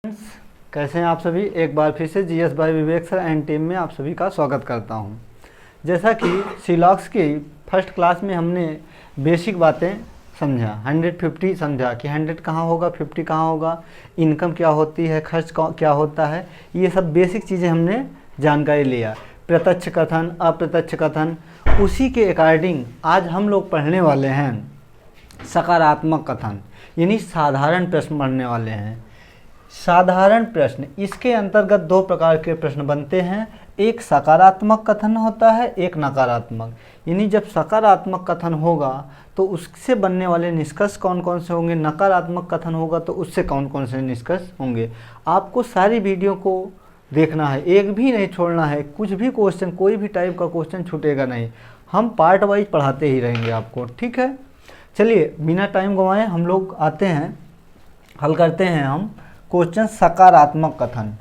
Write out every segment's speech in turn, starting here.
Friends, कैसे हैं आप सभी। एक बार फिर से GS bye Vivek sir and team में आप सभी का स्वागत करता हूं। जैसा कि सीलॉक्स की फर्स्ट क्लास में हमने बेसिक बातें समझा, 150 समझा कि 100 कहाँ होगा, 50 कहाँ होगा, इनकम क्या होती है, खर्च क्या होता है, ये सब बेसिक चीज़ें हमने जानकारी लिया। प्रत्यक्ष कथन, अप्रत्यक्ष कथन, उसी के अकॉर्डिंग आज हम लोग पढ़ने वाले हैं सकारात्मक कथन, यानी साधारण प्रश्न पढ़ने वाले हैं। साधारण प्रश्न, इसके अंतर्गत दो प्रकार के प्रश्न बनते हैं, एक सकारात्मक कथन होता है, एक नकारात्मक। यानी जब सकारात्मक कथन होगा तो उससे बनने वाले निष्कर्ष कौन कौन से होंगे, नकारात्मक कथन होगा तो उससे कौन कौन से निष्कर्ष होंगे। आपको सारी वीडियो को देखना है, एक भी नहीं छोड़ना है, कुछ भी क्वेश्चन, कोई भी टाइप का क्वेश्चन छूटेगा नहीं। हम पार्ट वाइज पढ़ाते ही रहेंगे आपको, ठीक है। चलिए बिना टाइम गंवाए हम लोग आते हैं, हल करते हैं हम क्वेश्चन सकारात्मक कथन।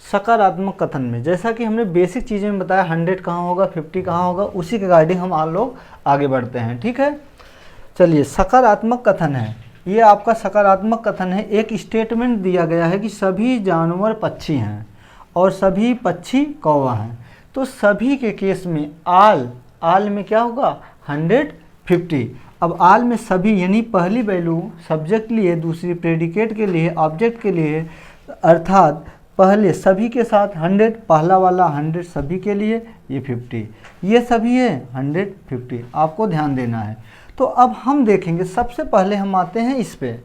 सकारात्मक कथन में जैसा कि हमने बेसिक चीज़ें में बताया, 100 कहाँ होगा, 50 कहाँ होगा, उसी के गाइडिंग हम आप लोग आगे बढ़ते हैं, ठीक है। चलिए सकारात्मक कथन है, ये आपका सकारात्मक कथन है। एक स्टेटमेंट दिया गया है कि सभी जानवर पक्षी हैं और सभी पक्षी कौवा हैं। तो सभी के केस में आल में क्या होगा, 150। अब आल में सभी यानी पहली वैल्यू सब्जेक्ट लिए, दूसरी प्रेडिकेट के लिए, ऑब्जेक्ट के लिए, अर्थात पहले सभी के साथ 100, पहला वाला 100 सभी के लिए, ये 50, ये सभी है 150, आपको ध्यान देना है। तो अब हम देखेंगे, सबसे पहले हम आते हैं इस पे,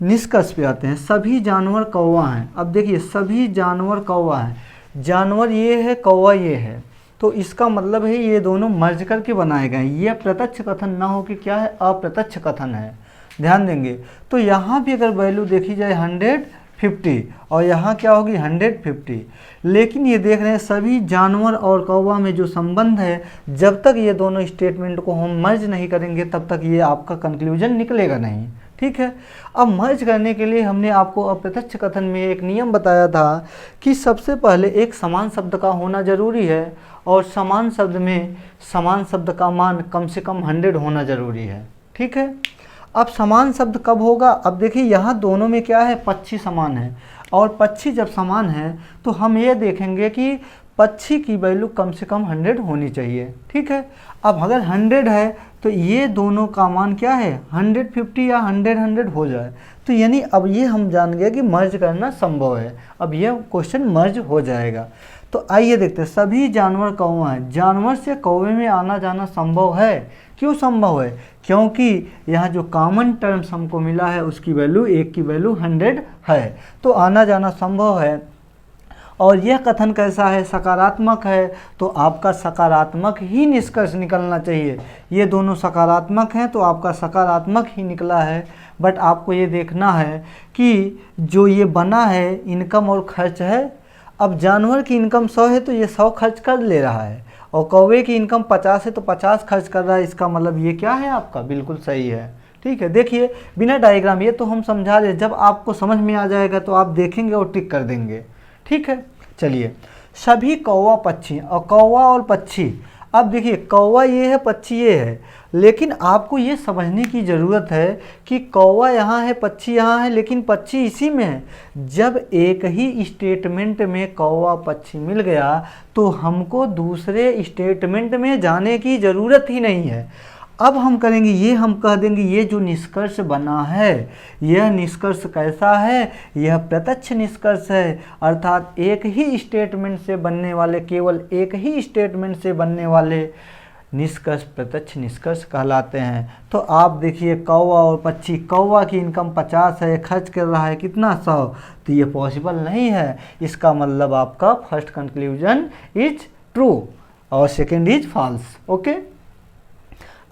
निष्कर्ष पे आते हैं। सभी जानवर कौवा हैं। अब देखिए सभी जानवर कौवा हैं, जानवर ये है, कौवा ये है, तो इसका मतलब है ये दोनों मर्ज करके बनाए गए हैं। ये प्रत्यक्ष कथन ना हो कि क्या है, अप्रत्यक्ष कथन है। ध्यान देंगे तो यहाँ भी अगर वैल्यू देखी जाए 150 और यहाँ क्या होगी 150, लेकिन ये देख रहे हैं सभी जानवर और कौवा में जो संबंध है, जब तक ये दोनों स्टेटमेंट को हम मर्ज नहीं करेंगे तब तक ये आपका कंक्लूजन निकलेगा नहीं, ठीक है। अब मर्ज करने के लिए हमने आपको अप्रत्यक्ष कथन में एक नियम बताया था कि सबसे पहले एक समान शब्द का होना जरूरी है और समान शब्द में समान शब्द का मान कम से कम 100 होना जरूरी है, ठीक है। अब समान शब्द कब होगा, अब देखिए यहाँ दोनों में क्या है, पक्षी समान है, और पक्षी जब समान है तो हम ये देखेंगे कि पक्षी की वैल्यू कम से कम 100 होनी चाहिए, ठीक है। अब अगर 100 है तो ये दोनों का मान क्या है, 150 या 100 हो जाए, तो यानी अब ये हम जान गए कि मर्ज करना संभव है। अब ये क्वेश्चन मर्ज हो जाएगा। तो आइए देखते हैं, सभी जानवर कौवा हैं, जानवर से कौवे में आना जाना संभव है। क्यों संभव है, क्योंकि यहाँ जो कॉमन टर्म्स हमको मिला है उसकी वैल्यू, एक की वैल्यू 100 है, तो आना जाना संभव है। और यह कथन कैसा है, सकारात्मक है, तो आपका सकारात्मक ही निष्कर्ष निकलना चाहिए। ये दोनों सकारात्मक हैं तो आपका सकारात्मक ही निकला है। बट आपको ये देखना है कि जो ये बना है इनकम और खर्च है। अब जानवर की इनकम 100 है तो ये 100 खर्च कर ले रहा है, और कौवे की इनकम 50 है तो 50 खर्च कर रहा है। इसका मतलब ये क्या है, आपका बिल्कुल सही है, ठीक है। देखिए बिना डायग्राम, ये तो हम समझा रहे, जब आपको समझ में आ जाएगा तो आप देखेंगे और टिक कर देंगे, ठीक है। चलिए सभी कौवा पक्षी, और कौवा और पक्षी, अब देखिए कौवा ये है, पक्षी ये है, लेकिन आपको ये समझने की ज़रूरत है कि कौवा यहाँ है, पक्षी यहाँ है, लेकिन पक्षी इसी में है। जब एक ही स्टेटमेंट में कौवा पक्षी मिल गया तो हमको दूसरे स्टेटमेंट में जाने की ज़रूरत ही नहीं है। अब हम करेंगे ये, हम कह देंगे ये जो निष्कर्ष बना है, यह निष्कर्ष कैसा है, यह प्रत्यक्ष निष्कर्ष है, अर्थात एक ही स्टेटमेंट से बनने वाले, केवल एक ही स्टेटमेंट से बनने वाले निष्कर्ष प्रत्यक्ष निष्कर्ष कहलाते हैं। तो आप देखिए कौवा और पक्षी, कौवा की इनकम 50 है, खर्च कर रहा है कितना, 100, तो ये पॉसिबल नहीं है। इसका मतलब आपका फर्स्ट कंक्लूजन इज ट्रू और सेकेंड इज फॉल्स, ओके।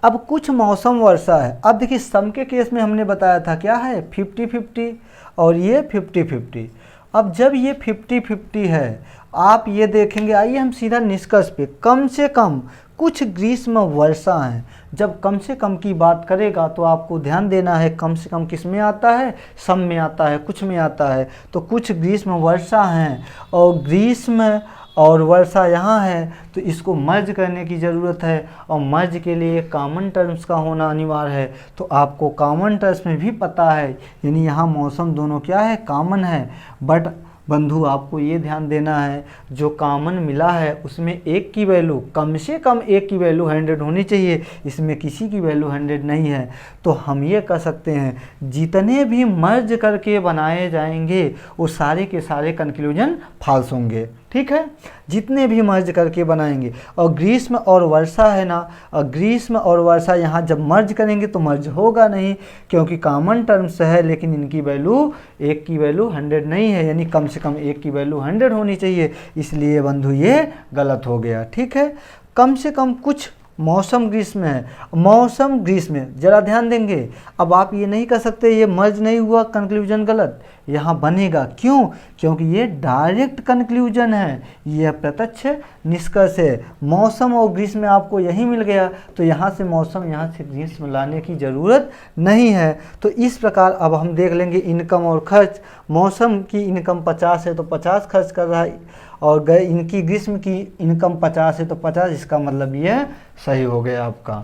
अब कुछ मौसम वर्षा है। अब देखिए सम के केस में हमने बताया था क्या है, 50-50 और ये 50-50। अब जब ये 50-50 है आप ये देखेंगे, आइए हम सीधा निष्कर्ष पे, कम से कम कुछ ग्रीष्म वर्षा हैं। जब कम से कम की बात करेगा तो आपको ध्यान देना है कम से कम किस में आता है, सब में आता है, कुछ में आता है। तो कुछ ग्रीष्म वर्षा हैं और ग्रीष्म और वर्षा यहाँ है, तो इसको मर्ज करने की ज़रूरत है और मर्ज के लिए कॉमन टर्म्स का होना अनिवार्य है। तो आपको कॉमन टर्म्स में भी पता है, यानी यहाँ मौसम दोनों क्या है, कॉमन है। बट बंधु आपको ये ध्यान देना है, जो कॉमन मिला है उसमें एक की वैल्यू, कम से कम एक की वैल्यू 100 होनी चाहिए, इसमें किसी की वैल्यू 100 नहीं है। तो हम ये कह सकते हैं जितने भी मर्ज करके बनाए जाएंगे वो सारे के सारे कंक्लूजन फॉल्स होंगे। ठीक है, जितने भी मर्ज करके बनाएंगे। और ग्रीष्म और वर्षा है ना, और ग्रीष्म और वर्षा यहाँ जब मर्ज करेंगे तो मर्ज होगा नहीं, क्योंकि कॉमन टर्म्स है, लेकिन इनकी वैल्यू, एक की वैल्यू 100 नहीं है, यानी कम से कम एक की वैल्यू 100 होनी चाहिए, इसलिए बंधु ये गलत हो गया। ठीक है, कम से कम कुछ मौसम ग्रीष्म है, मौसम ग्रीष्म, जरा ध्यान देंगे। अब आप ये नहीं कह सकते ये मर्ज नहीं हुआ, कंक्लूजन गलत, यहाँ बनेगा। क्यों? क्योंकि ये डायरेक्ट कंक्लूजन है, यह प्रत्यक्ष निष्कर्ष है। मौसम और ग्रीष्म आपको यही मिल गया, तो यहाँ से मौसम, यहाँ से ग्रीष्म लाने की ज़रूरत नहीं है। तो इस प्रकार अब हम देख लेंगे इनकम और खर्च। मौसम की इनकम 50 है तो 50 खर्च कर रहा है, और इनकी ग्रीष्म की इनकम 50 है तो 50, इसका मतलब यह सही हो गया आपका।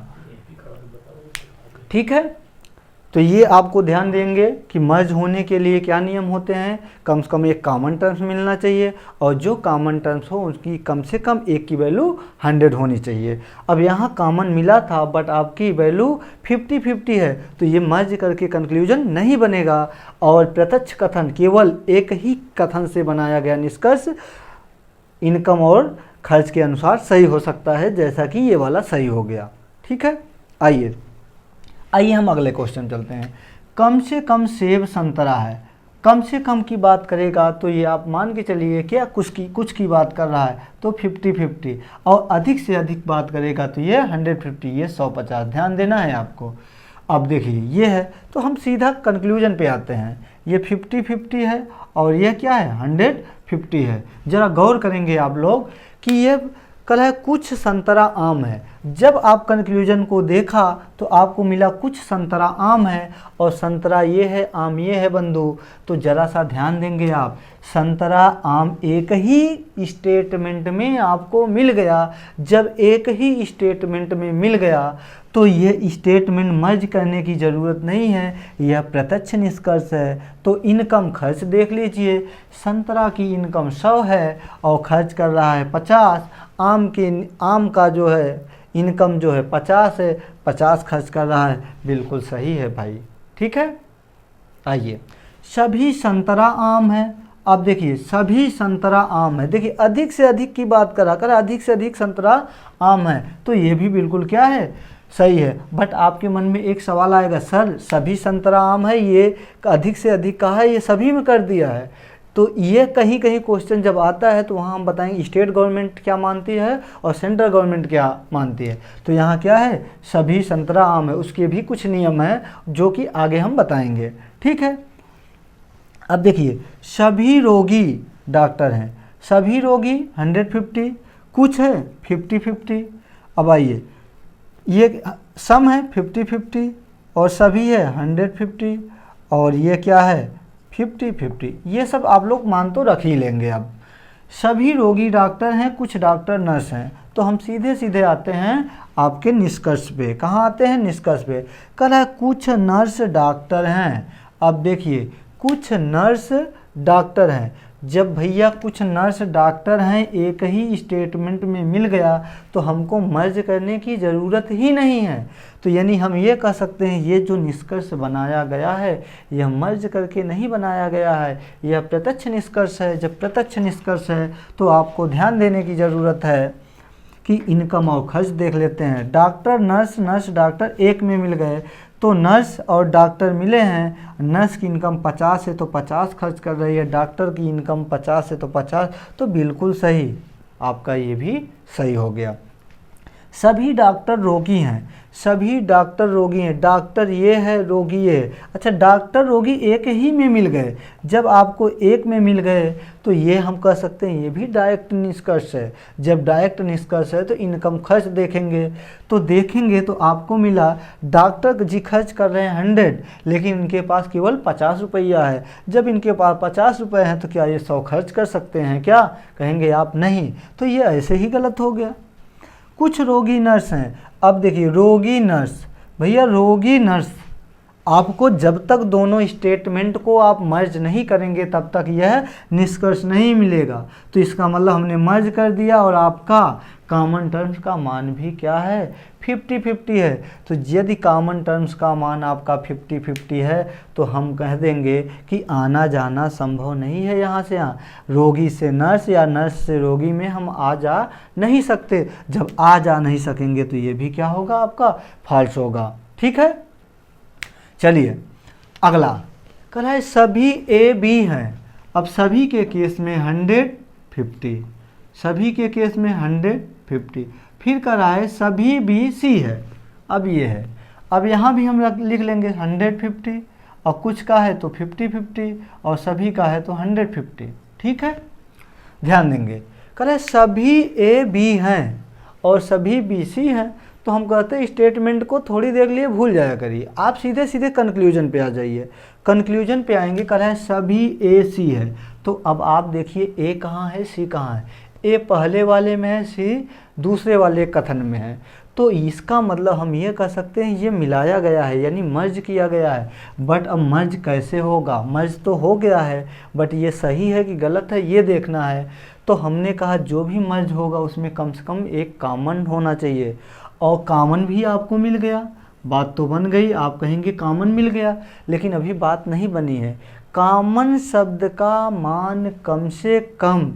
ठीक है, तो ये आपको ध्यान देंगे कि मर्ज होने के लिए क्या नियम होते हैं, कम से कम एक कॉमन टर्म्स मिलना चाहिए, और जो कॉमन टर्म्स हो उसकी कम से कम एक की वैल्यू 100 होनी चाहिए। अब यहाँ कॉमन मिला था बट आपकी वैल्यू 50-50 है, तो ये मर्ज करके कंक्लूजन नहीं बनेगा, और प्रत्यक्ष कथन केवल एक ही कथन से बनाया गया निष्कर्ष इनकम और खर्च के अनुसार सही हो सकता है, जैसा कि ये वाला सही हो गया। ठीक है, आइए हम अगले क्वेश्चन चलते हैं। कम से कम सेब संतरा है। कम से कम की बात करेगा तो ये आप मान के चलिए क्या कुछ की बात कर रहा है, तो 50-50, और अधिक से अधिक बात करेगा तो ये 150, ये 150। ध्यान देना है आपको। अब देखिए ये है, तो हम सीधा कंक्लूजन पे आते हैं, ये 50-50 है और ये क्या है, 150 है। ज़रा गौर करेंगे आप लोग कि ये कल है कुछ संतरा आम है। जब आप कंक्लूजन को देखा तो आपको मिला कुछ संतरा आम है, और संतरा ये है, आम ये है बंधु। तो ज़रा सा ध्यान देंगे आप, संतरा आम एक ही स्टेटमेंट में आपको मिल गया। जब एक ही स्टेटमेंट में मिल गया तो ये स्टेटमेंट मर्ज करने की ज़रूरत नहीं है, यह प्रत्यक्ष निष्कर्ष है। तो इनकम खर्च देख लीजिए, संतरा की इनकम 100 है और खर्च कर रहा है 50। आम का जो है इनकम जो है 50 है, 50 खर्च कर रहा है, बिल्कुल सही है भाई। ठीक है, आइए, सभी संतरा आम है। अब देखिए सभी संतरा आम है, देखिए अधिक से अधिक की बात करा कर, अधिक से अधिक संतरा आम है, तो ये भी बिल्कुल क्या है, सही है। बट आपके मन में एक सवाल आएगा, सर सभी संतरा आम है, ये अधिक से अधिक कहा है, ये सभी में कर दिया है। तो ये कहीं कहीं क्वेश्चन जब आता है तो वहाँ हम बताएंगे स्टेट गवर्नमेंट क्या मानती है और सेंट्रल गवर्नमेंट क्या मानती है। तो यहाँ क्या है, सभी संतरा आम है, उसके भी कुछ नियम हैं जो कि आगे हम बताएंगे। ठीक है, अब देखिए सभी रोगी डॉक्टर हैं, सभी रोगी 150, कुछ है 50-50। अब आइए, ये सम है 50-50 और सभी है 150, और ये क्या है 50-50। ये सब आप लोग मान तो रख ही लेंगे। अब सभी रोगी डॉक्टर हैं, कुछ डॉक्टर नर्स हैं, तो हम सीधे सीधे आते हैं आपके निष्कर्ष पे। कहाँ आते हैं, निष्कर्ष पे। कल है कुछ नर्स डॉक्टर हैं। अब देखिए कुछ नर्स डॉक्टर हैं, जब भैया कुछ नर्स डॉक्टर हैं एक ही स्टेटमेंट में मिल गया तो हमको मर्ज करने की ज़रूरत ही नहीं है। तो यानी हम ये कह सकते हैं ये जो निष्कर्ष बनाया गया है यह मर्ज करके नहीं बनाया गया है, यह प्रत्यक्ष निष्कर्ष है। जब प्रत्यक्ष निष्कर्ष है तो आपको ध्यान देने की ज़रूरत है कि इनकम और खर्च देख लेते हैं। डॉक्टर नर्स, नर्स डॉक्टर एक में मिल गए, तो नर्स और डॉक्टर मिले हैं, नर्स की इनकम 50 है तो 50 खर्च कर रही है, डॉक्टर की इनकम 50 है तो 50, तो बिल्कुल सही, आपका ये भी सही हो गया। सभी डॉक्टर रोगी हैं, सभी डॉक्टर रोगी हैं, डॉक्टर ये है रोगी ये है। अच्छा, डॉक्टर रोगी एक ही में मिल गए, जब आपको एक में मिल गए तो ये हम कह सकते हैं ये भी डायरेक्ट निष्कर्ष है। जब डायरेक्ट निष्कर्ष है तो इनकम खर्च देखेंगे, तो देखेंगे तो आपको मिला डॉक्टर जी खर्च कर रहे हैं 100, लेकिन इनके पास केवल 50 रुपया है। जब इनके पास 50 रुपये हैं तो क्या ये 100 खर्च कर सकते हैं क्या? कहेंगे आप नहीं, तो ये ऐसे ही गलत हो गया। कुछ रोगी नर्स हैं, अब देखिए रोगी नर्स, भैया रोगी नर्स, आपको जब तक दोनों स्टेटमेंट को आप मर्ज नहीं करेंगे तब तक यह निष्कर्ष नहीं मिलेगा। तो इसका मतलब हमने मर्ज कर दिया और आपका कॉमन टर्म्स का मान भी क्या है? 50-50 है। तो यदि कॉमन टर्म्स का मान आपका 50-50 है तो हम कह देंगे कि आना जाना संभव नहीं है यहाँ से यहाँ। रोगी से नर्स या नर्स से रोगी में हम आ जा नहीं सकते। जब आ जा नहीं सकेंगे तो ये भी क्या होगा? आपका फॉल्स होगा। ठीक है, चलिए अगला कह रहा है सभी ए बी हैं। अब सभी के केस में 100-50, सभी के केस में 100-50। फिर कह रहा है सभी बी सी है। अब ये है, अब यहाँ भी हम लिख लेंगे 100-50, और कुछ का है तो 50-50, और सभी का है तो 100-50। ठीक है, ध्यान देंगे। कह रहे हैं सभी ए बी हैं और सभी बी सी हैं, तो हम कहते हैं स्टेटमेंट को थोड़ी देर लिए भूल जाया करिए, आप सीधे सीधे कंक्लूजन पे आ जाइए। कंक्लूजन पे आएंगे, कह रहा है सभी ए सी है। तो अब आप देखिए ए कहाँ है, सी कहाँ है? ए पहले वाले में है, सी दूसरे वाले कथन में है। तो इसका मतलब हम ये कह सकते हैं ये मिलाया गया है, यानी मर्ज किया गया है। बट अब मर्ज कैसे होगा? मर्ज तो हो गया है, बट ये सही है कि गलत है ये देखना है। तो हमने कहा जो भी मर्ज होगा उसमें कम से कम एक कॉमन होना चाहिए, और कॉमन भी आपको मिल गया। बात तो बन गई, आप कहेंगे कॉमन मिल गया, लेकिन अभी बात नहीं बनी है। कॉमन शब्द का मान कम से कम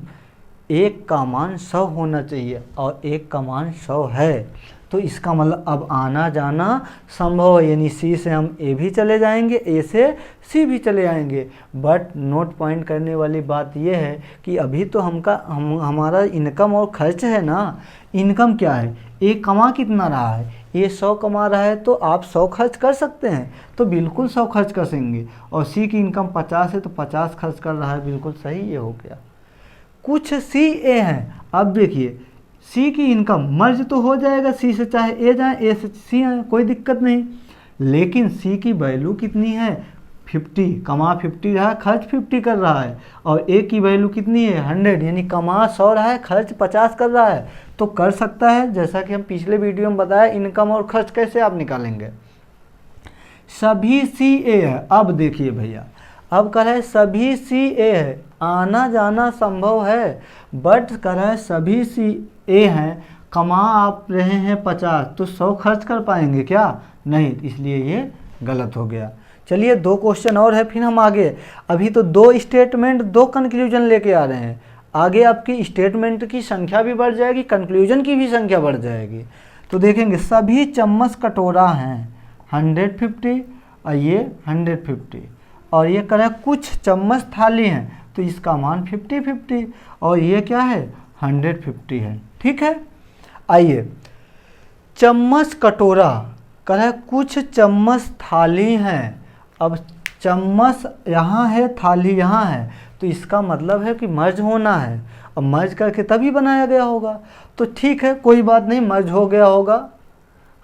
एक का मान 100 होना चाहिए, और एक का मान 100 है। तो इसका मतलब अब आना जाना संभव है, यानी सी से हम ए भी चले जाएंगे, ए से सी भी चले जाएंगे। बट नोट पॉइंट करने वाली बात यह है कि अभी तो हमारा इनकम और खर्च है ना। इनकम क्या है? ए कमा कितना रहा है? ए 100 कमा रहा है, तो आप 100 खर्च कर सकते हैं, तो बिल्कुल 100 खर्च कर सकेंगे। और सी की इनकम 50 है तो 50 खर्च कर रहा है, बिल्कुल सही ये हो गया। कुछ सी ए हैं, अब देखिए सी की इनकम मर्ज तो हो जाएगा, सी से चाहे ए जाए, ए से सी आए, कोई दिक्कत नहीं। लेकिन सी की वैल्यू कितनी है? 50, कमा 50 रहा है, खर्च 50 कर रहा है। और ए की वैल्यू कितनी है? 100, यानी कमा 100 रहा है, खर्च 50 कर रहा है। तो कर सकता है, जैसा कि हम पिछले वीडियो में बताया इनकम और खर्च कैसे आप निकालेंगे। सभी सी ए है। अब देखिए भैया, अब कह रहा है सभी सी ए है, आना जाना संभव है, बट कह रहा है सभी सी ए हैं, कमा आप रहे हैं 50, तो 100 खर्च कर पाएंगे क्या? नहीं, इसलिए ये गलत हो गया। चलिए 2 क्वेश्चन और है, फिर हम आगे। अभी तो 2 स्टेटमेंट 2 कंक्लूजन लेके आ रहे हैं, आगे आपकी स्टेटमेंट की संख्या भी बढ़ जाएगी, कंक्लूजन की भी संख्या बढ़ जाएगी। तो देखेंगे सभी चम्मच कटोरा हैं 150, और ये 150, और ये कह रहा है कुछ चम्मच थाली हैं, तो इसका मान 50-50, और ये क्या है? 150 है। ठीक है, आइए चम्मच कटोरा, कह रहा है कुछ चम्मच थाली हैं। अब चम्मच यहाँ है, थाली यहाँ है, तो इसका मतलब है कि मर्ज होना है। अब मर्ज करके तभी बनाया गया होगा, तो ठीक है कोई बात नहीं, मर्ज हो गया होगा,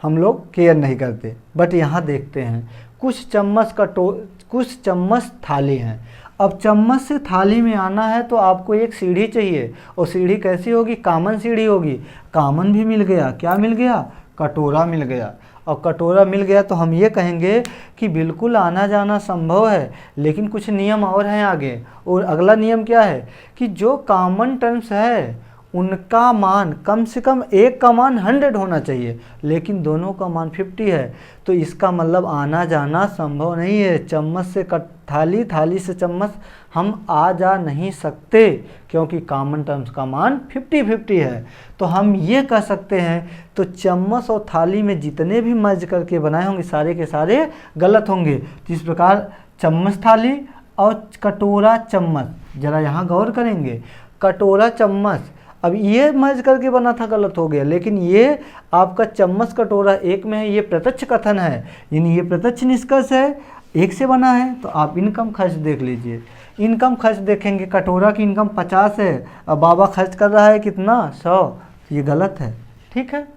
हम लोग केयर नहीं करते। बट यहाँ देखते हैं कुछ चम्मच थाली हैं। अब चम्मच से थाली में आना है तो आपको एक सीढ़ी चाहिए, और सीढ़ी कैसी होगी? कॉमन सीढ़ी होगी। कॉमन भी मिल गया, क्या मिल गया? कटोरा मिल गया। और कटोरा मिल गया तो हम ये कहेंगे कि बिल्कुल आना जाना संभव है, लेकिन कुछ नियम और हैं आगे। और अगला नियम क्या है कि जो कॉमन टर्म्स है उनका मान कम से कम एक का मान 100 होना चाहिए, लेकिन दोनों का मान 50 है। तो इसका मतलब आना जाना संभव नहीं है। चम्मच से थाली, थाली से चम्मच हम आ जा नहीं सकते, क्योंकि कॉमन टर्म्स का मान 50-50 है। तो हम ये कह सकते हैं तो चम्मच और थाली में जितने भी मर्ज करके बनाए होंगे सारे के सारे गलत होंगे। तो इस प्रकार चम्मच थाली और कटोरा चम्मच, ज़रा यहाँ गौर करेंगे, कटोरा चम्मच। अब ये मर्ज करके बना था, गलत हो गया, लेकिन ये आपका चम्मच कटोरा एक में है, ये प्रत्यक्ष कथन है, यानी ये प्रत्यक्ष निष्कर्ष है, एक से बना है। तो आप इनकम खर्च देख लीजिए, इनकम खर्च देखेंगे, कटोरा की इनकम 50 है, अब बाबा खर्च कर रहा है कितना, 100, ये गलत है। ठीक है,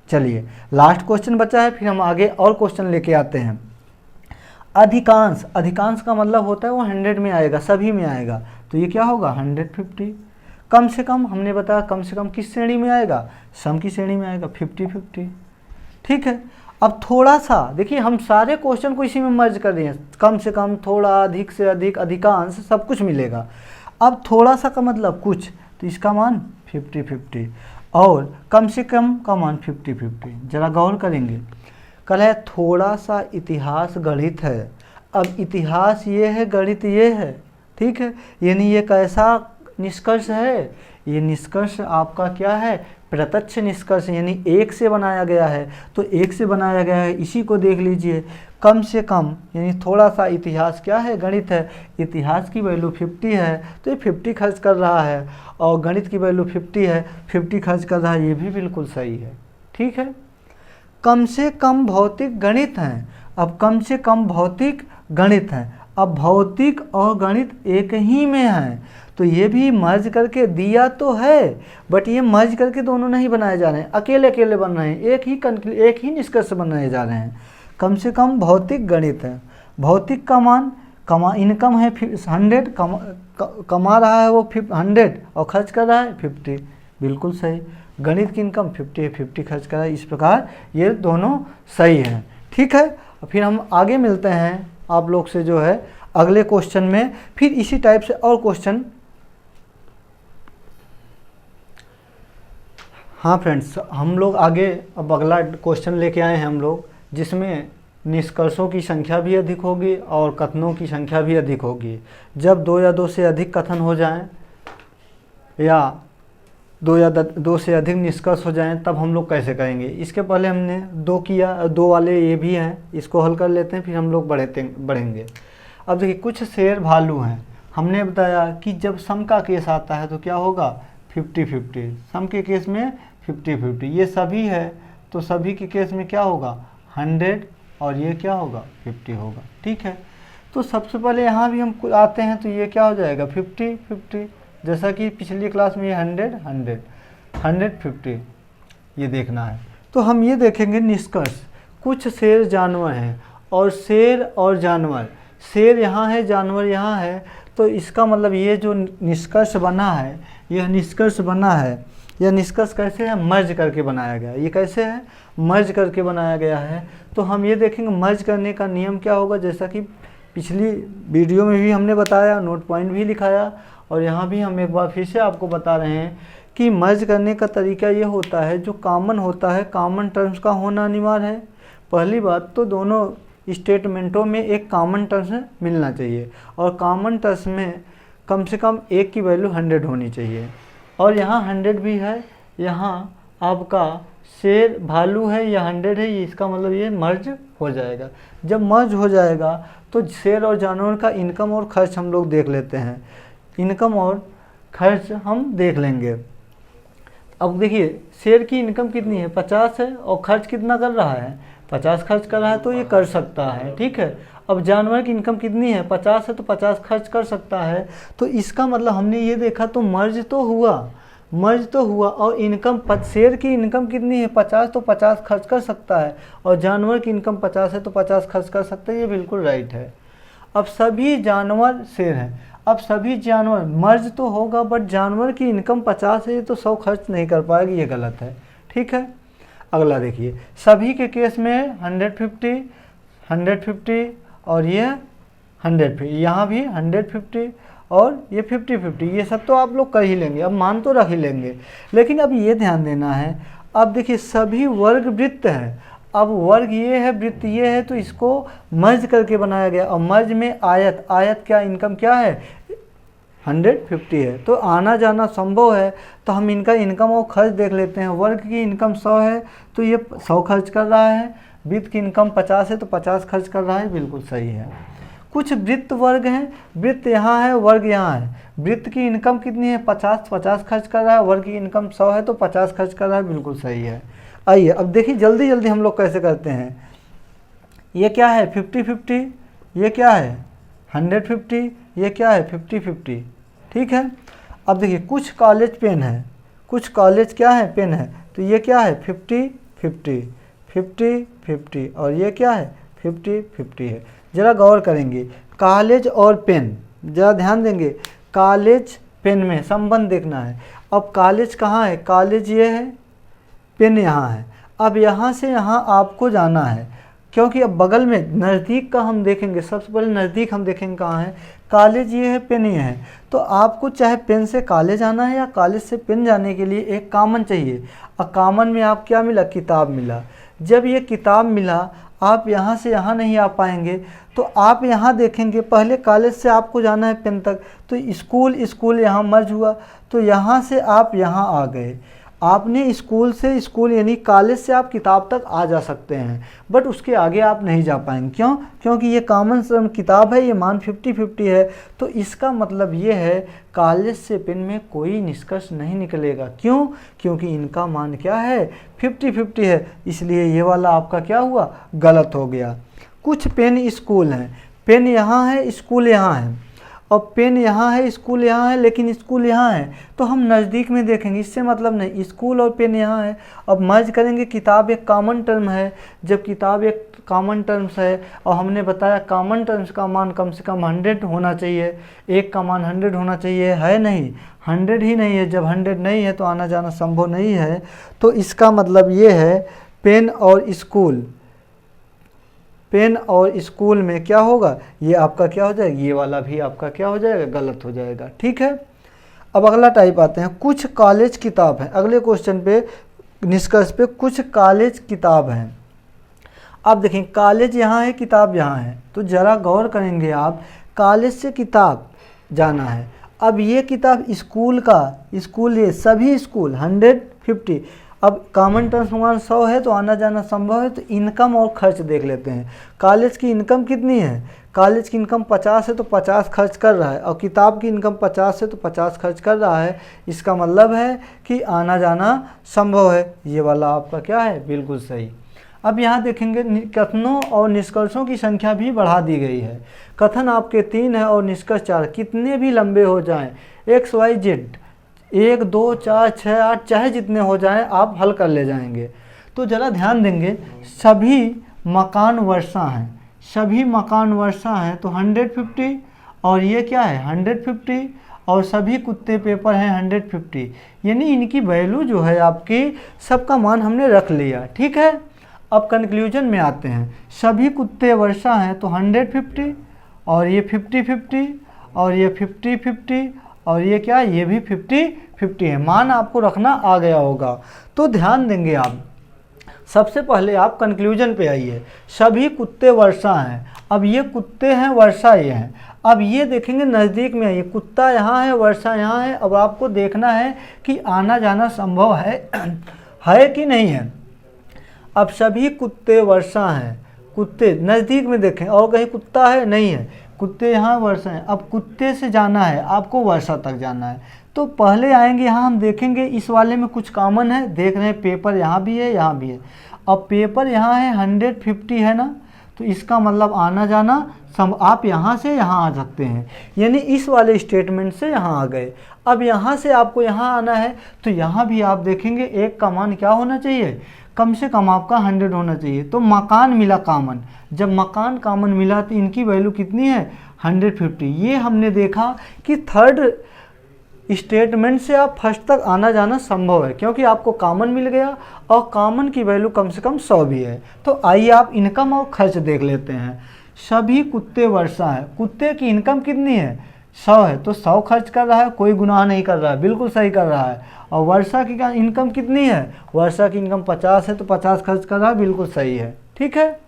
चलिए लास्ट क्वेश्चन बचा है, फिर हम आगे और क्वेश्चन लेके आते हैं। अधिकांश, अधिकांश का मतलब होता है वो 100 में आएगा, सभी में आएगा, तो ये क्या होगा 150। कम से कम हमने बताया, कम से कम किस श्रेणी में आएगा, सम की श्रेणी में आएगा, 50-50। ठीक है, अब थोड़ा सा देखिए, हम सारे क्वेश्चन को इसी में मर्ज कर रहे हैं, कम से कम, थोड़ा, अधिक से अधिक, अधिकांश, सब कुछ मिलेगा। अब थोड़ा सा का मतलब कुछ, तो इसका मान 50-50, और कम से कम का मान 50-50। जरा गौर करेंगे, कल है थोड़ा सा इतिहास गणित है, अब इतिहास ये है, गणित ये है। ठीक है, यानी ये कैसा निष्कर्ष है, ये निष्कर्ष आपका क्या है, प्रत्यक्ष निष्कर्ष, यानी एक से बनाया गया है, तो एक से बनाया गया है, इसी को देख लीजिए। कम से कम यानी थोड़ा सा, इतिहास क्या है, गणित है, इतिहास की वैल्यू 50 है, तो ये 50 खर्च कर रहा है, और गणित की वैल्यू 50 है, 50 खर्च कर रहा है, ये भी बिल्कुल सही है। ठीक है, कम से कम भौतिक गणित हैं, अब कम से कम भौतिक गणित हैं, अब भौतिक और गणित एक ही में हैं, तो ये भी मर्ज करके दिया तो है, बट ये मर्ज करके दोनों नहीं बनाए जा रहे हैं, अकेले अकेले बन रहे हैं, एक ही निष्कर्ष बनाए जा रहे हैं। कम से कम भौतिक गणित है, भौतिक का मान, इनकम है 100, कमा रहा है वो 100 और खर्च कर रहा है 50, बिल्कुल सही। गणित की इनकम 50 है, 50 खर्च कर रहा है, इस प्रकार ये दोनों सही हैं। ठीक है, फिर हम आगे मिलते हैं आप लोग से जो है अगले क्वेश्चन में, फिर इसी टाइप से और क्वेश्चन। हाँ फ्रेंड्स, हम लोग आगे अब अगला क्वेश्चन लेके आए हैं हम लोग, जिसमें निष्कर्षों की संख्या भी अधिक होगी और कथनों की संख्या भी अधिक होगी। जब 2 या 2 से अधिक कथन हो जाएं, या 2 या 2 से अधिक निष्कर्ष हो जाएं, तब हम लोग कैसे करेंगे। इसके पहले हमने 2 किया, 2 वाले ये भी हैं, इसको हल कर लेते हैं, फिर हम लोग बढ़ेंगे। अब देखिए, कुछ शेर भालू हैं, हमने बताया कि जब सम का केस आता है तो क्या होगा 50-50, सम के केस में 50-50, ये सभी है तो सभी के केस में क्या होगा 100, और ये क्या होगा 50 होगा। ठीक है, तो सबसे पहले यहाँ भी हम आते हैं, तो ये क्या हो जाएगा 50-50, जैसा कि पिछली क्लास में ये 100-50 ये देखना है। तो हम ये देखेंगे निष्कर्ष, कुछ शेर जानवर हैं, और शेर और जानवर, शेर यहाँ है, जानवर यहाँ है, तो इसका मतलब ये जो निष्कर्ष बना है, यह निष्कर्ष बना है, यह निष्कर्ष कैसे है, मर्ज करके बनाया गया है। ये कैसे है, मर्ज करके बनाया गया है। तो हम ये देखेंगे मर्ज करने का नियम क्या होगा, जैसा कि पिछली वीडियो में भी हमने बताया, नोट पॉइंट भी लिखाया, और यहाँ भी हम एक बार फिर से आपको बता रहे हैं कि मर्ज करने का तरीका ये होता है, जो कॉमन होता है, कॉमन टर्म्स का होना अनिवार्य है। पहली बात तो दोनों स्टेटमेंटों में एक कॉमन टर्म्स मिलना चाहिए, और कॉमन टर्म्स में कम से कम एक की वैल्यू 100 होनी चाहिए, और यहाँ 100 भी है, यहाँ आपका शेर भालू है, या 100 है, इसका मतलब ये मर्ज हो जाएगा। जब मर्ज हो जाएगा तो शेर और जानवर का इनकम और खर्च हम लोग देख लेते हैं, इनकम और खर्च हम देख लेंगे। अब देखिए, शेर की इनकम कितनी है 50 है, और खर्च कितना कर रहा है 50 खर्च कर रहा है, तो ये कर सकता है। ठीक है, अब जानवर की इनकम कितनी है 50 है, तो 50 खर्च कर सकता है, तो इसका मतलब हमने ये देखा, तो मर्ज तो हुआ, मर्ज तो हुआ, और इनकम, शेर की इनकम कितनी है 50, तो 50 खर्च कर सकता है, और जानवर की इनकम 50 है, तो 50 खर्च कर सकता है, ये बिल्कुल राइट है। अब सभी जानवर शेर हैं, अब सभी जानवर, मर्ज तो होगा, बट जानवर की इनकम 50 है, तो 100 खर्च नहीं कर पाएगी, ये गलत है। ठीक है, अगला देखिए, सभी के केस में 150 और ये 100, यहाँ भी 150 और ये 50-50, ये सब तो आप लोग कर ही लेंगे, अब मान तो रख ही लेंगे। लेकिन अब ये ध्यान देना है, अब देखिए सभी वर्ग वृत्त है, अब वर्ग ये है, वृत्त ये है, तो इसको मर्ज करके बनाया गया, और मर्ज में आयत, आयत क्या इनकम क्या है 150 है, तो आना जाना संभव है, तो हम इनका इनकम और खर्च देख लेते हैं। वर्ग की इनकम 100 है, तो ये 100 खर्च कर रहा है, वृत्त की इनकम 50 है, तो 50 खर्च कर रहा है, बिल्कुल सही है। कुछ वृत्त वर्ग हैं, वृत्त यहाँ है, वर्ग यहाँ है, वृत्त की इनकम कितनी है 50 खर्च कर रहा है, वर्ग की इनकम 100 है तो 50 खर्च कर रहा है, बिल्कुल सही है। आइए अब देखिए जल्दी जल्दी हम लोग कैसे करते हैं। ये क्या है 50-50, ये क्या है 100-50, ये क्या है 50-50, ठीक है। अब देखिए कुछ कॉलेज पेन है, कुछ कॉलेज क्या है पेन है, तो ये क्या है 50-50, 50-50 और ये क्या है 50-50 है। ज़रा गौर करेंगे कॉलेज और पेन, ज़रा ध्यान देंगे, कॉलेज पेन में संबंध देखना है। अब कॉलेज कहाँ है, कॉलेज ये है, पेन यहाँ है। अब यहाँ से यहाँ आपको जाना है, क्योंकि अब बगल में नज़दीक का हम देखेंगे, सबसे पहले नज़दीक हम देखेंगे कहाँ है, कॉलेज ये है, पेन ये है। तो आपको चाहे पेन से कॉलेज आना है या कॉलेज से पेन जाने के लिए एक कॉमन चाहिए, और कॉमन में आप क्या मिला, किताब मिला। जब ये किताब मिला आप यहाँ से यहाँ नहीं आ पाएंगे, तो आप यहाँ देखेंगे पहले कॉलेज से आपको जाना है पेन तक, तो स्कूल यहाँ मर्ज हुआ, तो यहाँ से आप यहाँ आ गए। आपने स्कूल से स्कूल यानी कॉलेज से आप किताब तक आ जा सकते हैं, बट उसके आगे आप नहीं जा पाएंगे। क्यों? क्योंकि ये कॉमन सम किताब है, ये मान 50-50 है। तो इसका मतलब ये है कॉलेज से पेन में कोई निष्कर्ष नहीं निकलेगा। क्यों? क्योंकि इनका मान क्या है 50-50 है, इसलिए ये वाला आपका क्या हुआ, गलत हो गया। कुछ पेन स्कूल हैं, पेन यहाँ है स्कूल यहाँ है, और पेन यहाँ है स्कूल यहाँ है, लेकिन स्कूल यहाँ है तो हम नज़दीक में देखेंगे, इससे मतलब नहीं, स्कूल और पेन यहाँ है। अब मर्ज करेंगे, किताब एक कॉमन टर्म है, जब किताब एक कॉमन टर्म्स है और हमने बताया कॉमन टर्म्स का मान कम से कम 100 होना चाहिए, एक का मान 100 होना चाहिए, है नहीं 100 ही नहीं है। जब 100 नहीं है तो आना जाना संभव नहीं है। तो इसका मतलब ये है पेन और स्कूल, पेन और स्कूल में क्या होगा, ये आपका क्या हो जाएगा, ये वाला भी आपका क्या हो जाएगा, गलत हो जाएगा, ठीक है। अब अगला टाइप आते हैं, कुछ कॉलेज किताब है। अगले क्वेश्चन पे निष्कर्ष पे कुछ कॉलेज किताब हैं। अब देखें कॉलेज यहाँ है, किताब यहाँ है, तो ज़रा गौर करेंगे आप, कॉलेज से किताब जाना है। अब ये किताब स्कूल का, स्कूल ये सभी स्कूल 150, अब कॉमन टर्म्स मान 100 है तो आना जाना संभव है। तो इनकम और खर्च देख लेते हैं। कॉलेज की इनकम कितनी है, कॉलेज की इनकम 50 है तो 50 खर्च कर रहा है, और किताब की इनकम 50 है तो 50 खर्च कर रहा है। इसका मतलब है कि आना जाना संभव है। ये वाला आपका क्या है, बिल्कुल सही। अब यहाँ देखेंगे कथनों और निष्कर्षों की संख्या भी बढ़ा दी गई है। कथन आपके 3 है और निष्कर्ष 4, कितने भी लंबे हो जाएं, XYZ 1 2 4 6 8 चाहे जितने हो जाएं आप हल कर ले जाएंगे। तो ज़रा ध्यान देंगे, सभी मकान वर्षा हैं, सभी मकान वर्षा हैं तो 150, और ये क्या है 150, और सभी कुत्ते पेपर हैं 150, यानी इनकी वैल्यू जो है आपकी सबका मान हमने रख लिया, ठीक है। अब कंक्लूजन में आते हैं, सभी कुत्ते वर्षा हैं तो 150, और ये 50-50, और ये 50-50, और ये क्या, ये भी 50-50 है। मान आपको रखना आ गया होगा। तो ध्यान देंगे आप, सबसे पहले आप कंक्लूजन पे आइए, सभी कुत्ते वर्षा हैं। अब ये कुत्ते हैं, वर्षा ये हैं। अब ये देखेंगे नज़दीक में आइए, कुत्ता यहाँ है, वर्षा यहाँ है। अब आपको देखना है कि आना जाना संभव है कि नहीं है। अब सभी कुत्ते वर्षा हैं, कुत्ते नज़दीक में देखें, और कहीं कुत्ता है, नहीं है, कुत्ते यहाँ वर्षा हैं। अब कुत्ते से जाना है आपको, वर्षा तक जाना है, तो पहले आएंगे यहाँ, हम देखेंगे इस वाले में कुछ कॉमन है, देख रहे हैं पेपर यहाँ भी है, यहाँ भी है। अब पेपर यहाँ है 150 है ना, तो इसका मतलब आना जाना आप यहाँ से यहाँ आ सकते हैं, यानी इस वाले स्टेटमेंट से यहाँ आ गए। अब यहाँ से आपको यहाँ आना है, तो यहाँ भी आप देखेंगे एक का मान क्या होना चाहिए, कम से कम आपका 100 होना चाहिए। तो मकान मिला कॉमन, जब मकान कॉमन मिला तो इनकी वैल्यू कितनी है 150। ये हमने देखा कि थर्ड स्टेटमेंट से आप फर्स्ट तक आना जाना संभव है, क्योंकि आपको कॉमन मिल गया और कॉमन की वैल्यू कम से कम 100 भी है। तो आइए आप इनकम और खर्च देख लेते हैं। सभी कुत्ते वर्षा है, कुत्ते की इनकम कितनी है 100 है, तो 100 खर्च कर रहा है, कोई गुनाह नहीं कर रहा है, बिल्कुल सही कर रहा है। और वर्षा की इनकम कितनी है, वर्षा की इनकम 50 है तो 50 खर्च कर रहा है, बिल्कुल सही है, ठीक है।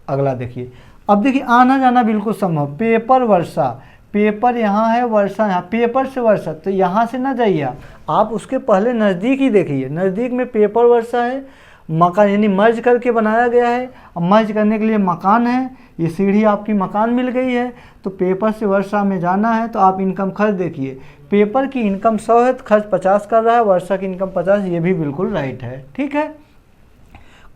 अगला देखिए, अब देखिए आना जाना बिल्कुल संभव। पेपर वर्षा, पेपर यहाँ है, वर्षा यहाँ, पेपर से वर्षा, तो यहाँ से ना जाइए आप उसके पहले नज़दीक ही देखिए, नज़दीक में पेपर वर्षा है मकान यानी मर्ज करके बनाया गया है। अब मर्ज करने के लिए मकान है, ये सीढ़ी आपकी मकान मिल गई है। तो पेपर से वर्षा में जाना है तो आप इनकम खर्च देखिए, पेपर की इनकम 100 है तो खर्च 50 कर रहा है, वर्षा की इनकम 50, ये भी बिल्कुल राइट है। ठीक है,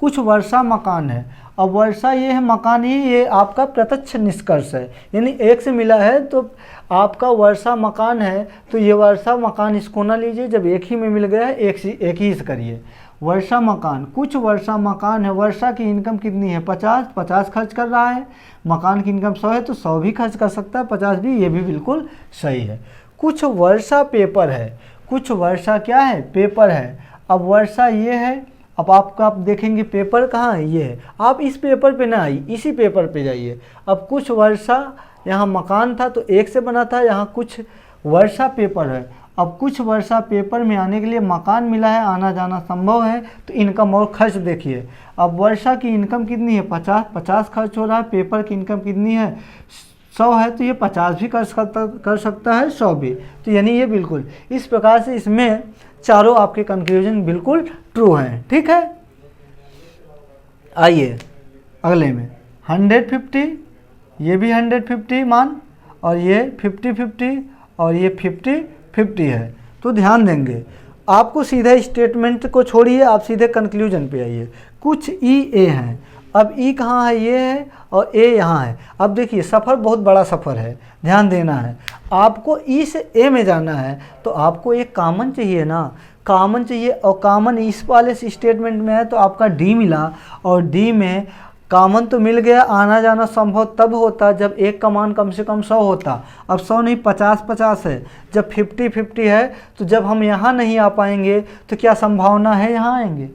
कुछ वर्षा मकान है। अब वर्षा ये है, मकान ये आपका प्रत्यक्ष निष्कर्ष है, यानी एक से मिला है तो आपका वर्षा मकान है, तो ये वर्षा मकान इसको ना लीजिए, जब एक ही में मिल गया है एक ही से करिए। वर्षा मकान, कुछ वर्षा मकान है, वर्षा की इनकम कितनी है 50 खर्च कर रहा है, मकान की इनकम 100 है तो 100 भी खर्च कर सकता है, 50 भी, ये भी बिल्कुल सही है। कुछ वर्षा पेपर है, कुछ वर्षा क्या है पेपर है। अब वर्षा ये है, अब आप देखेंगे पेपर कहाँ है, ये है, आप इस पेपर पे ना आइए, इसी पेपर पे जाइए। अब कुछ वर्षा, यहाँ मकान था तो एक से बना था, यहाँ कुछ वर्षा पेपर है। अब कुछ वर्षा पेपर में आने के लिए मकान मिला है, आना जाना संभव है, तो इनकम और खर्च देखिए। अब वर्षा की इनकम कितनी है 50 खर्च हो रहा है, पेपर की इनकम कितनी है 100 है, तो ये 50 भी कर सकता है, 100 भी, तो यानी ये बिल्कुल इस प्रकार से इसमें चारों आपके कंक्लूजन बिल्कुल ट्रू हैं। ठीक है, आइए अगले में 150, ये भी 150 मान, और ये 50-50 और ये 50-50 है। तो ध्यान देंगे, आपको सीधा स्टेटमेंट को छोड़िए, आप सीधे कंक्लूजन पे आइए। कुछ ई ए हैं, अब ई कहाँ है, ये है, और ए यहाँ है। अब देखिए सफ़र बहुत बड़ा सफ़र है, ध्यान देना है, आपको ई से ए में जाना है तो आपको एक कॉमन चाहिए ना, कॉमन चाहिए, और कॉमन इस वाले स्टेटमेंट में है तो आपका डी मिला, और डी में कॉमन तो मिल गया, आना जाना संभव तब होता जब एक का मान कम से कम 100 होता। अब 100 नहीं 50-50 है, जब 50-50 है तो जब हम यहाँ नहीं आ पाएंगे तो क्या संभावना है यहाँ आएंगे,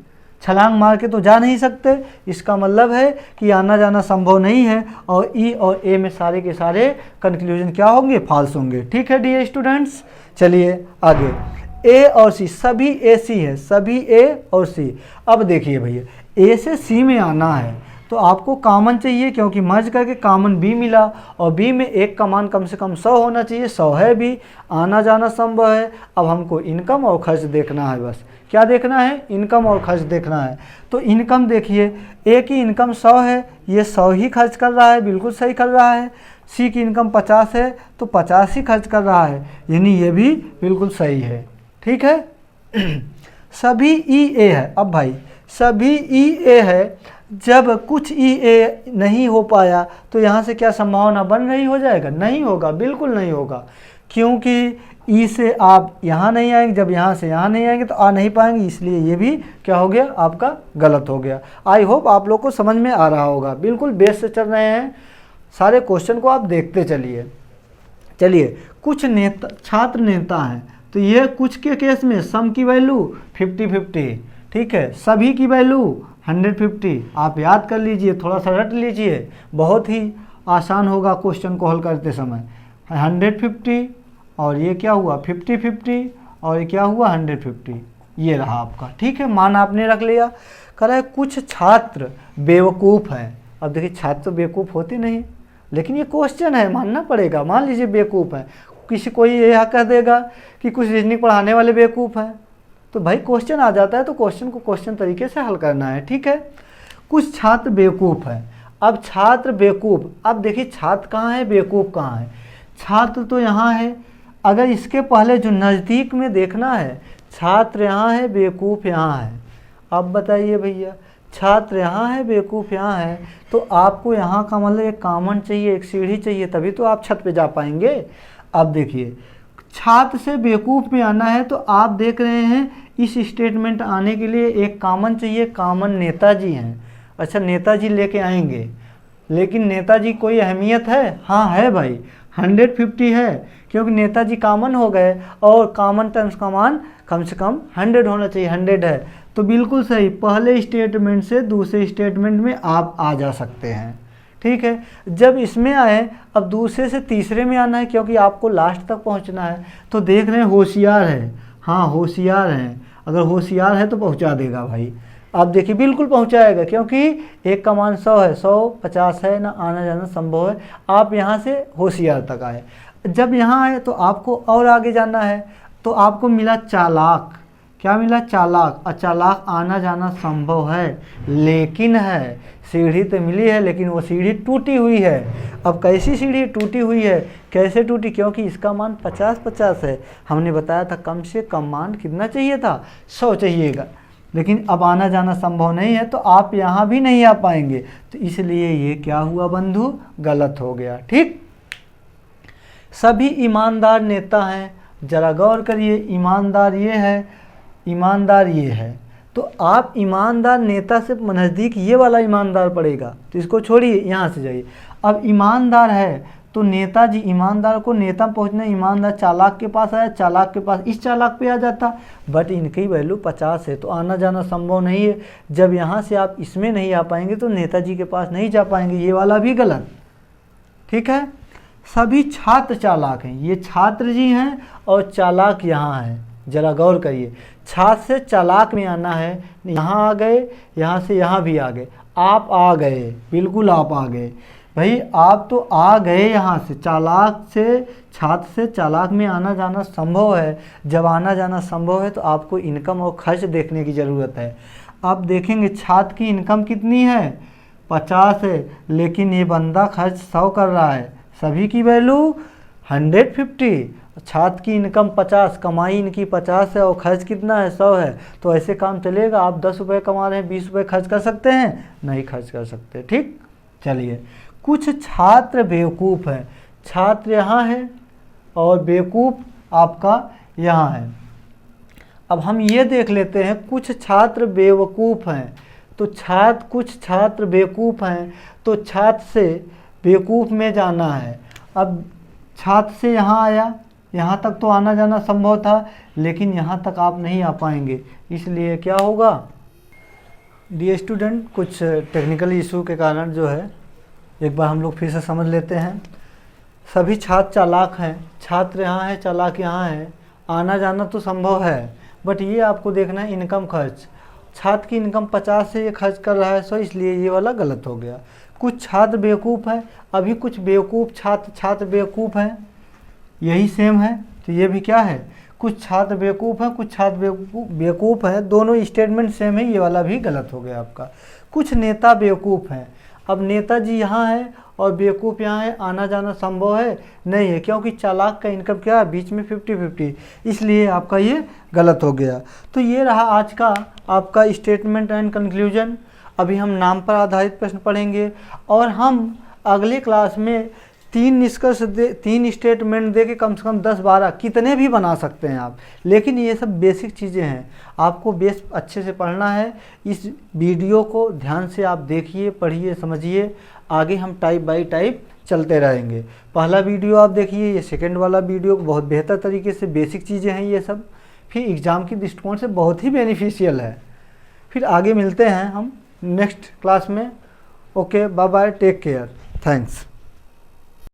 छलांग मार के तो जा नहीं सकते, इसका मतलब है कि आना जाना संभव नहीं है, और ई और ए में सारे के सारे कंक्लूजन क्या होंगे, फॉल्स होंगे। ठीक है डियर स्टूडेंट्स, चलिए आगे, ए और सी, सभी ए सी है, सभी ए और सी। अब देखिए भैया, ए से सी में आना है तो आपको कॉमन चाहिए, क्योंकि मर्ज करके कॉमन बी मिला, और बी में एक का मान कम से कम 100 होना चाहिए, 100 है भी, आना जाना संभव है। अब हमको इनकम और खर्च देखना है, बस क्या देखना है, इनकम और खर्च देखना है। तो इनकम देखिए, ए की इनकम 100 है, ये 100 ही खर्च कर रहा है, बिल्कुल सही कर रहा है। सी की इनकम 50 है तो 50 ही खर्च कर रहा है, यानी ये भी बिल्कुल सही है। ठीक है, सभी ई ए है। अब भाई सभी ई ए है, जब कुछ ई ए नहीं हो पाया तो यहाँ से क्या संभावना बन रही हो जाएगा, नहीं होगा, बिल्कुल नहीं होगा, क्योंकि ई से आप यहाँ नहीं आएंगे, जब यहाँ से यहाँ नहीं आएंगे तो आ नहीं पाएंगे, इसलिए ये भी क्या हो गया आपका गलत हो गया। आई होप आप लोग को समझ में आ रहा होगा, बिल्कुल बेस से चल रहे हैं, सारे क्वेश्चन को आप देखते चलिए। चलिए, कुछ नेता, छात्र नेता हैं, तो ये कुछ के केस में सम की वैल्यू 50-50, ठीक है, सभी की वैल्यू 150। आप याद कर लीजिए, थोड़ा सा रट लीजिए, बहुत ही आसान होगा क्वेश्चन को हल करते समय। 150 और ये क्या हुआ 50-50, और ये क्या हुआ 150, ये रहा आपका। ठीक है, मान आपने रख लिया। कह रहा है कुछ छात्र बेवकूफ़ हैं। अब देखिए, छात्र तो बेवकूफ़ होते नहीं, लेकिन ये क्वेश्चन है, मानना पड़ेगा। मान लीजिए बेवकूफ़ है, किसी कोई यह कह देगा कि कुछ रीजनिंग पढ़ाने वाले बेवकूफ़ हैं, तो भाई क्वेश्चन आ जाता है तो क्वेश्चन को क्वेश्चन तरीके से हल करना है। ठीक है, कुछ छात्र बेवकूफ़ है। अब छात्र बेवकूफ़, अब देखिए छात्र कहाँ है, बेवकूफ़ कहाँ है। छात्र तो यहाँ है, अगर इसके पहले जो नज़दीक में देखना है, छात्र यहाँ है, बेवकूफ़ यहाँ है। अब बताइए भैया, छात्र यहाँ है, बेवकूफ़ यहाँ है, तो आपको यहाँ का मतलब एक कॉमन चाहिए, एक सीढ़ी चाहिए, तभी तो आप छत पे जा पाएंगे। अब देखिए, छात्र से बेवकूफ़ में आना है तो आप देख रहे हैं इस स्टेटमेंट आने के लिए एक कॉमन चाहिए, कॉमन नेताजी हैं। अच्छा, नेताजी लेके आएंगे, लेकिन नेताजी कोई अहमियत है? हाँ है भाई, 150 है, क्योंकि नेताजी कॉमन हो गए, और कॉमन टर्म्स का मान कम से कम 100 होना चाहिए, 100 है, तो बिल्कुल सही, पहले स्टेटमेंट से दूसरे स्टेटमेंट में आप आ जा सकते हैं। ठीक है, जब इसमें आए, अब दूसरे से तीसरे में आना है, क्योंकि आपको लास्ट तक पहुंचना है। तो देख रहे हैं होशियार है, हाँ होशियार हैं, अगर होशियार है तो पहुंचा देगा भाई। अब देखिए बिल्कुल पहुंचाएगा, क्योंकि एक का मान 100 है, 100 50 है ना, आना जाना संभव है। आप यहाँ से होशियार तक आए, जब यहाँ आए तो आपको और आगे जाना है, तो आपको मिला चालाक। क्या मिला, चालाक। और चालाक आना जाना संभव है, लेकिन है सीढ़ी तो मिली है लेकिन वो सीढ़ी टूटी हुई है। अब कैसी सीढ़ी टूटी हुई है, कैसे टूटी, क्योंकि इसका मान 50-50 है। हमने बताया था कम से कम मान कितना चाहिए था, 100 चाहिएगा, लेकिन अब आना जाना संभव नहीं है तो आप यहाँ भी नहीं आ पाएंगे, तो इसलिए ये क्या हुआ बंधु, गलत हो गया। ठीक, सभी ईमानदार नेता हैं, जरा गौर करिए, ईमानदार ये है, ईमानदार ये है, तो आप ईमानदार नेता से नज़दीक ये वाला ईमानदार पड़ेगा, तो इसको छोड़िए, यहाँ से जाइए। अब ईमानदार है तो नेताजी, ईमानदार को नेता पहुँचना, ईमानदार चालाक के पास आया, चालाक के पास इस चालाक पे आ जाता, बट इनकी वैल्यू 50 है तो आना जाना संभव नहीं है। जब यहाँ से आप इसमें नहीं आ पाएंगे तो नेताजी के पास नहीं जा पाएंगे, ये वाला भी गलत। ठीक है, सभी छात्र चालाक हैं, ये छात्र जी हैं और चालाक यहाँ है, जरा गौर करिए, छात्र से चालाक में आना है, यहाँ आ गए, यहाँ से यहाँ भी आ गए, आप आ गए, बिल्कुल आप आ गए भाई, आप तो आ गए यहाँ से, चालाक से, छात्र से चालाक में आना जाना संभव है। जब आना जाना संभव है तो आपको इनकम और खर्च देखने की ज़रूरत है। आप देखेंगे छात्र की इनकम कितनी है, 50 है, लेकिन ये बंदा खर्च 100 कर रहा है, सभी की वैल्यू 150, छात्र की इनकम 50, कमाई इनकी 50 है और खर्च कितना है, 100 है, तो ऐसे काम चलेगा। आप 10 रुपये कमा रहे हैं, 20 रुपये खर्च कर सकते हैं, नहीं खर्च कर सकते। ठीक, चलिए, कुछ छात्र बेवकूफ़ हैं, छात्र यहाँ है और बेवकूफ़ आपका यहाँ है। अब हम ये देख लेते हैं, कुछ छात्र बेवकूफ़ हैं, तो छात्र, कुछ छात्र बेवकूफ़ हैं, तो छात्र से बेवकूफ़ में जाना है। अब छात्र से यहाँ आया, यहाँ तक तो आना जाना संभव था, लेकिन यहाँ तक आप नहीं आ पाएंगे, इसलिए क्या होगा डियर स्टूडेंट, कुछ टेक्निकल इशू के कारण जो है, एक बार हम लोग फिर से समझ लेते हैं। सभी छात्र चालाक हैं, छात्र यहाँ है, चालाक यहाँ है, आना जाना तो संभव है, बट ये आपको देखना है इनकम खर्च, छात्र की इनकम 50 से ये खर्च कर रहा है 100, इसलिए ये वाला गलत हो गया। कुछ छात्र बेवकूफ़ हैं, अभी कुछ बेवकूफ़ छात्र बेवकूफ़ हैं, यही सेम है, तो ये भी क्या है, कुछ छात्र बेवकूफ़ हैं, कुछ छात्र बेवकूफ़ हैं, दोनों स्टेटमेंट सेम है, ये वाला भी गलत हो गया आपका। कुछ नेता बेवकूफ़ हैं, अब नेताजी यहाँ है और बेवकूफ़ यहाँ है, आना जाना संभव है नहीं है, क्योंकि चालाक का इनकम क्या है, बीच में 50-50, इसलिए आपका ये गलत हो गया। तो ये रहा आज का आपका स्टेटमेंट एंड कंक्लूजन। अभी हम नाम पर आधारित प्रश्न पढ़ेंगे और हम अगले क्लास में 3 निष्कर्ष दे, 3 स्टेटमेंट दे के कम से कम 10-12 कितने भी बना सकते हैं आप, लेकिन ये सब बेसिक चीज़ें हैं, आपको बेस अच्छे से पढ़ना है। इस वीडियो को ध्यान से आप देखिए, पढ़िए, समझिए, आगे हम टाइप बाय टाइप चलते रहेंगे। पहला वीडियो आप देखिए, ये सेकंड वाला वीडियो बहुत बेहतर तरीके से बेसिक चीज़ें हैं ये सब, फिर एग्ज़ाम की दृष्टिकोण से बहुत ही बेनिफिशियल है। फिर आगे मिलते हैं हम नेक्स्ट क्लास में। Okay, bye bye, take care, thanks.